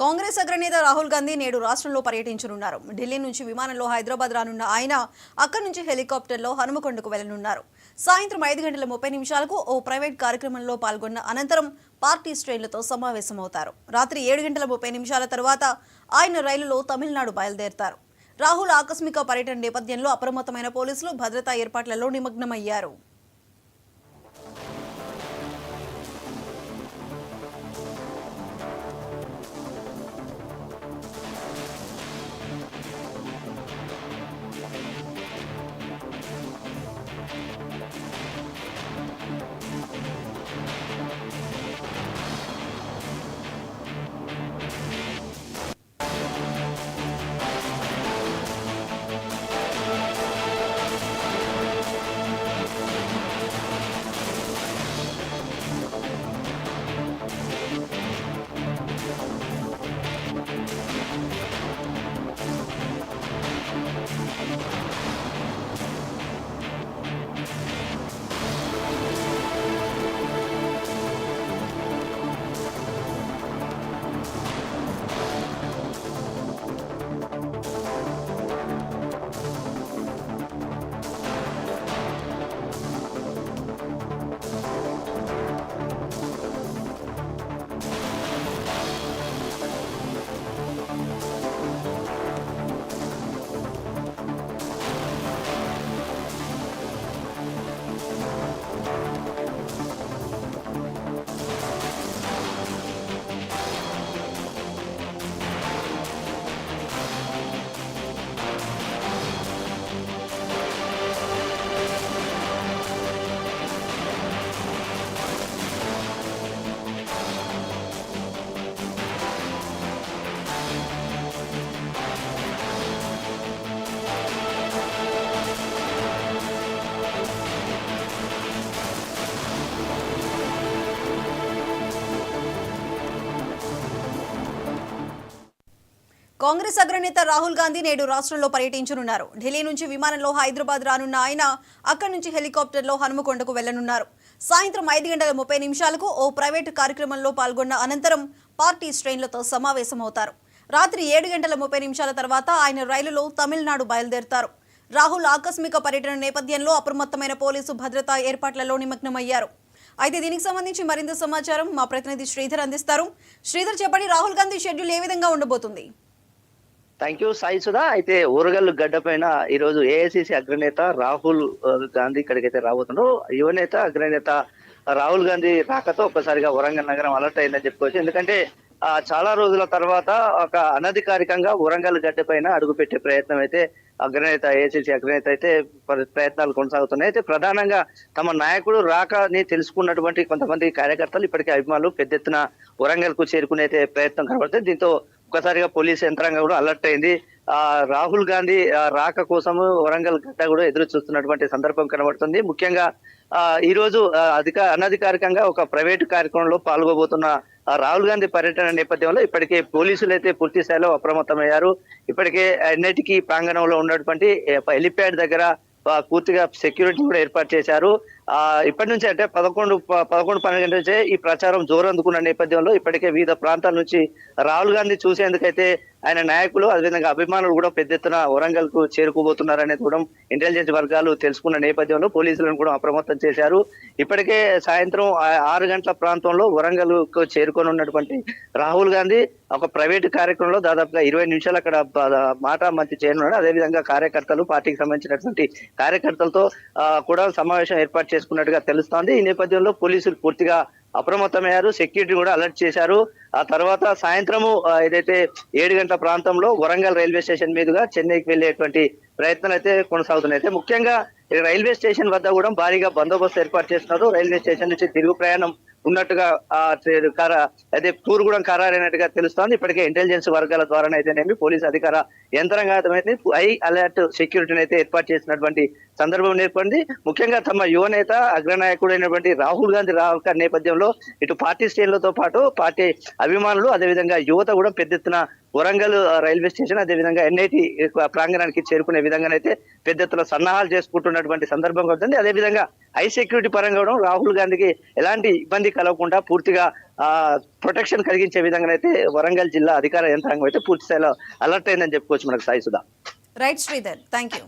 కాంగ్రెస్ అగ్రనేత రాహుల్ గాంధీ నేడు రాష్ట్రంలో పర్యటించనున్నారు. ఢిల్లీ నుంచి విమానంలో హైదరాబాద్ రానున్న ఆయన అక్కడి నుంచి హెలికాప్టర్లో హనుమకొండకు వెళ్లనున్నారు. సాయంత్రం 5:30 ఓ ప్రైవేట్ కార్యక్రమంలో పాల్గొన్న అనంతరం పార్టీ శ్రేణులతో సమావేశమవుతారు. రాత్రి 7:30 తర్వాత ఆయన రైలులో తమిళనాడు బయలుదేరతారు. రాహుల్ ఆకస్మిక పర్యటన నేపథ్యంలో అప్రమత్తమైన పోలీసులు భద్రతా ఏర్పాట్లలో నిమగ్నమయ్యారు. కాంగ్రెస్ అగ్రనేత రాహుల్ గాంధీ నేడు రాష్ట్రంలో పర్యటించనున్నారు. ఢిల్లీ నుంచి విమానంలో హైదరాబాద్ రానున్న ఆయన అక్కడి నుంచి హెలికాప్టర్లో హనుమకొండకు వెళ్లనున్నారు. సాయంత్రం 5:30 ఓ ప్రైవేటు కార్యక్రమంలో పాల్గొన్న అనంతరం పార్టీ శ్రేణులతో సమావేశమవుతారు. రాత్రి 7:30 తర్వాత ఆయన రైలులో తమిళనాడు బయలుదేరతారు. రాహుల్ ఆకస్మిక పర్యటన నేపథ్యంలో అప్రమత్తమైన పోలీసు భద్రతా ఏర్పాట్లలో నిమగ్నమయ్యారు. అయితే దీనికి సంబంధించి మరింత సమాచారం మా ప్రతినిధి శ్రీధర్ అందిస్తారు. శ్రీధర్, చెప్పండి, రాహుల్ గాంధీ షెడ్యూల్ ఏ విధంగా ఉండబోతుంది? Thank you Sai Sudha. అయితే ఊరగల్లు గడ్డ పైన ఈ రోజు ఏఐసిసి అగ్రనేత రాహుల్ గాంధీ ఇక్కడికైతే రాబోతున్నారు. యువనేత అగ్రనేత రాహుల్ గాంధీ రాకతో ఒక్కసారిగా వరంగల్ నగరం అలర్ట్ అయిందని చెప్పుకోవచ్చు. ఎందుకంటే చాలా రోజుల తర్వాత ఒక అనధికారికంగా వరంగల్ గడ్డ పైన అడుగుపెట్టే ప్రయత్నం అయితే అగ్రనేత ఏఐసిసి అగ్రనేత అయితే ప్రయత్నాలు కొనసాగుతున్నాయి. అయితే ప్రధానంగా తమ నాయకుడు రాకని తెలుసుకున్నటువంటి కొంతమంది కార్యకర్తలు ఇప్పటికే అభిమానులు పెద్ద ఎత్తున వరంగల్ కు చేరుకునే ప్రయత్నం కనబడుతుంది. దీంతో ఒక్కసారిగా పోలీసు యంత్రాంగం కూడా అలర్ట్ అయింది. రాహుల్ గాంధీ రాక కోసము వరంగల్ గడ్డ కూడా ఎదురు చూస్తున్నటువంటి సందర్భం కనబడుతుంది. ముఖ్యంగా ఈ రోజు అనధికారికంగా ఒక ప్రైవేటు కార్యక్రమంలో పాల్గొబోతున్న రాహుల్ గాంధీ పర్యటన నేపథ్యంలో ఇప్పటికే పోలీసులు అయితే పూర్తి స్థాయిలో అప్రమత్తమయ్యారు. ఇప్పటికే ఎన్ఐటికి ప్రాంగణంలో ఉన్నటువంటి హెలిప్యాడ్ దగ్గర పూర్తిగా సెక్యూరిటీ కూడా ఏర్పాటు చేశారు. ఇప్పటి నుంచి అంటే 11-12 గంటల నుంచే ఈ ప్రచారం జోరందుకున్న నేపథ్యంలో ఇప్పటికే వివిధ ప్రాంతాల నుంచి రాహుల్ గాంధీ చూసేందుకైతే ఆయన నాయకులు అదేవిధంగా అభిమానులు కూడా పెద్ద ఎత్తున వరంగల్ కు చేరుకోబోతున్నారనేది కూడా ఇంటెలిజెన్స్ వర్గాలు తెలుసుకున్న నేపథ్యంలో పోలీసులను కూడా అప్రమత్తం చేశారు. ఇప్పటికే సాయంత్రం 6 గంటల ప్రాంతంలో వరంగల్ కు చేరుకొని ఉన్నటువంటి రాహుల్ గాంధీ ఒక ప్రైవేటు కార్యక్రమంలో దాదాపుగా 20 నిమిషాలు అక్కడ మాట మంచి చేయనున్నాడు. అదేవిధంగా కార్యకర్తలు, పార్టీకి సంబంధించినటువంటి కార్యకర్తలతో కూడా సమావేశం ఏర్పాటు చేసుకున్నట్టుగా తెలుస్తోంది. ఈ నేపథ్యంలో పోలీసులు పూర్తిగా అప్రమత్తమయ్యారు. సెక్యూరిటీ కూడా అలర్ట్ చేశారు. ఆ తర్వాత సాయంత్రము ఏదైతే 7 గంటల ప్రాంతంలో వరంగల్ రైల్వే స్టేషన్ మీదుగా చెన్నైకి వెళ్లేటువంటి ప్రయత్నాలు అయితే కొనసాగుతున్నాయి. అయితే ముఖ్యంగా రైల్వే స్టేషన్ వద్ద కూడా భారీగా బందోబస్తు ఏర్పాటు చేస్తున్నారు. రైల్వే స్టేషన్ నుంచి తిరుగు ప్రయాణం ఉన్నట్టుగా అదే టూర్ కూడా ఖరారైనట్టుగా తెలుస్తోంది. ఇప్పటికే ఇంటెలిజెన్స్ వర్గాల ద్వారానైతేనేమి పోలీసు అధికార యంత్రాంగమైతే హై అలర్ట్ సెక్యూరిటీని అయితే ఏర్పాటు చేసినటువంటి సందర్భం ఏర్పడింది. ముఖ్యంగా తమ యువనేత అగ్రనాయకుడైనటువంటి రాహుల్ గాంధీ రాక నేపథ్యంలో ఇటు పార్టీ శ్రేణులతో పాటు పార్టీ అభిమానులు అదేవిధంగా యువత కూడా పెద్ద ఎత్తున వరంగల్ రైల్వే స్టేషన్ అదేవిధంగా ఎన్ఐటి ప్రాంగణానికి చేరుకునే విధంగానైతే పెద్ద ఎత్తున సన్నాహాలు చేసుకుంటున్నటువంటి సందర్భం అవుతుంది. అదేవిధంగా హై సెక్యూరిటీ పరంగా కూడా రాహుల్ గాంధీకి ఎలాంటి ఇబ్బంది కలగకుండా పూర్తిగా ప్రొటెక్షన్ కలిగించే విధంగానైతే వరంగల్ జిల్లా అధికార యంత్రాంగం అయితే పూర్తి స్థాయిలో అలర్ట్ అయిందని చెప్పుకోవచ్చు మనకు Sai Sudha. Right Sridhar, thank you.